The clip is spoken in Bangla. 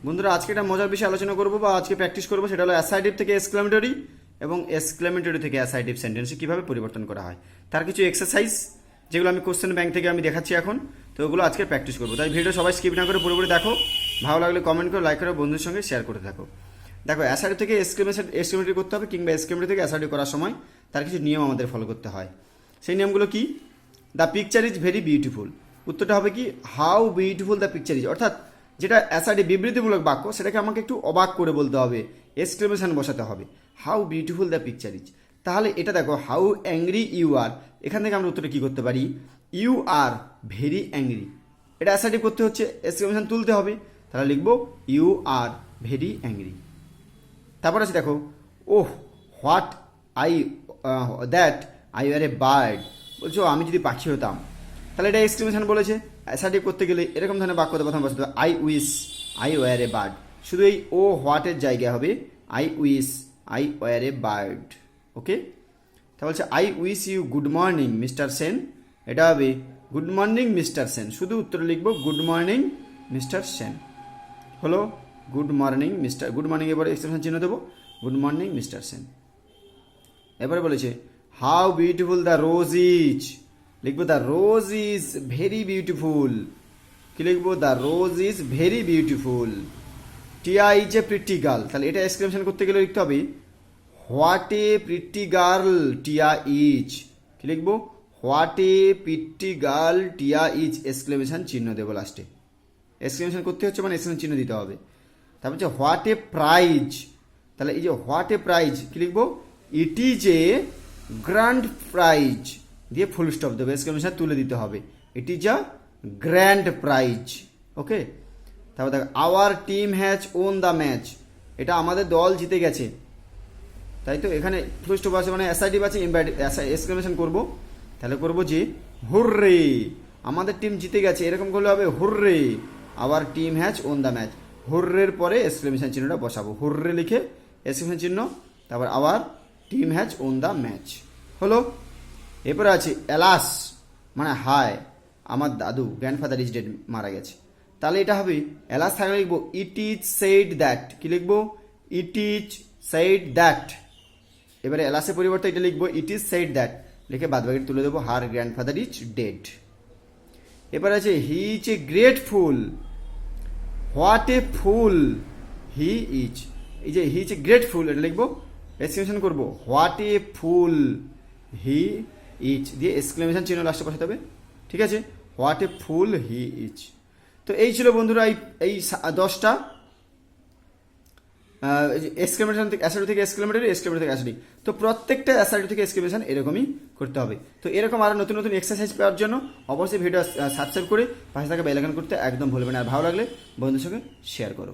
বন্ধুরা আজকে একটা মজার বিষয়ে আলোচনা করবো বা আজকে প্র্যাকটিস করবো, সেটা হলো অ্যাসাইটিভ থেকে এক্সক্লেমেটরি এবং এক্সক্লেমেটরি থেকে অ্যাসাইটিভ সেন্টেন্সে কীভাবে পরিবর্তন করা হয় তার কিছু এক্সারসাইজ যেগুলো আমি কোশ্চেন ব্যাংক থেকে আমি দেখাচ্ছি এখন। তো ওগুলো আজকে প্র্যাকটিস করবো, তাই ভিডিও সবাই স্কিপ না করে পুরোপুরি দেখো। ভালো লাগলে কমেন্ট করে, লাইক করে, বন্ধুদের সঙ্গে শেয়ার করতে থাকো। দেখো, অ্যাসাইটিভ থেকে এক্সক্লেমেটরি করতে হবে কিংবা এক্সক্লেমেটরি থেকে অ্যাসাইটিভ করার সময় তার কিছু নিয়ম আমাদের ফলো করতে হয়। সেই নিয়মগুলো কি? The picture is very beautiful. উত্তরটা হবে কি? How beautiful the picture is. অর্থাৎ যেটা অ্যাসাইটিভ বিবৃতিমূলক বাক্য সেটাকে আমাকে একটু অবাক করে বলতে হবে, এক্সক্লেমেশন বসাতে হবে, how beautiful the picture is. তাহলে এটা দেখো, হাউ অ্যাংরি ইউ আর, এখান থেকে আমরা উত্তরটা কী করতে পারি? You are very angry. এটা অ্যাসাইটিভ করতে হচ্ছে, এক্সক্লেমেশন তুলতে হবে, তাহলে লিখবো ইউ আর ভেরি অ্যাংরি। তারপর আছে দেখো, oh what I that I are a bird. বলছো আমি যদি পাখি হতাম, তাহলে এটা এক্সক্লেমেশন বলেছে। অ্যাসাইটিভ করতে গেলে এরকম ধরনের বাক্যতে প্রথম বসাতে হবে I wish I were a bird. শুধু এই ও হোয়াটের জায়গায় হবে I wish I were a bird. Okay, তা বলছে I wish you good morning mister Sen. এটা হবে গুড মর্নিং মিস্টার সেন। শুধু উত্তরে লিখবো গুড মর্নিং মিস্টার সেন। হলো good morning mister, good morning এবারে এক্সক্লেমেশন চিহ্ন দেবো, গুড মর্নিং মিস্টার সেন। এবারে বলেছে how beautiful the rose is. লিখবো the rose is very beautiful. কি লিখবো? The rose is very beautiful. Tia is a pretty girl. তাহলে এটা এক্সক্লেমেশন করতে গেলে লিখতে হবে what a pretty girl Tia is. কি লিখবো? What a pretty girl Tia is, exclamation চিহ্ন দেবো লাস্টে। এক্সক্লেমেশন করতে হচ্ছে মানে এক্সক্লেমেশন চিহ্ন দিতে হবে। তারপর হচ্ছে হোয়াট এ প্রাইজ। তাহলে এই যে হোয়াট এ প্রাইজ, কি লিখবো? It is a grand prize দিয়ে ফুল স্টপ দেবো, এক্সক্লেমেশন তুলে দিতে হবে। It is a grand prize. Okay, তারপর দেখো our team has won the match. এটা আমাদের দল জিতে গেছে, তাই তো। এখানে ফুল স্টপ আছে মানে অ্যাসাইটিভ আছে, এক্সক্লেমেশন করবো, তাহলে করবো যে হুররে, আমাদের টিম জিতে গেছে, এরকম করলে হবে hurrah our team has won the match. হুররের পরে এক্সক্লেমেশন চিহ্নটা বসাবো, হুররে লিখে এক্সক্লেমেশন চিহ্ন, তারপর our team has won the match. হলো। এরপরে আছে অ্যালাস, মানে হায় আমার দাদু গ্র্যান্ডফাদার ইজ ডেড, মারা গেছে। তাহলে এটা হবে অ্যালাস থাকলে লিখবো ইট ইজ সেইড দ্যাট। কি লিখবো? It is said that. এবারে অ্যালাসের পরিবর্তে এটা লিখবো ইট ইজ সেইড দ্যাট, লিখে বাদবাকি তুলে দেবো হার গ্র্যান্ডফাদার ইজ ডেড। এবার আছে he is a great full. What a full he is. এই যে হি ইজ এ গ্রেট ফুল, এটা লিখবো, এক্সক্লেমেশন করবো what a full he is দিয়ে এক্সক্লেমেশন চিহ্ন লাস্টে বসাতে হবে। ঠিক আছে, what a full he is. তো এই ছিল বন্ধুরা এই 10টা এক্সক্লেমেশন থেকে অ্যাসাইটিভ থেকে এক্সক্লেমেটরি, এক্সক্লেমেটরি থেকে অ্যাসাইটিভ। তো প্রত্যেকটা অ্যাসাইটিভ থেকে এক্সক্লেমেশন এরকমই করতে হবে। তো এরকম আরও নতুন নতুন এক্সারসাইজ পাওয়ার জন্য অবশ্যই ভিডিও সাবস্ক্রাইব করে পাশে থাকা বেল আইকন করতে একদম ভুলবেন না। আর ভালো লাগলে বন্ধুদের সঙ্গে শেয়ার করো।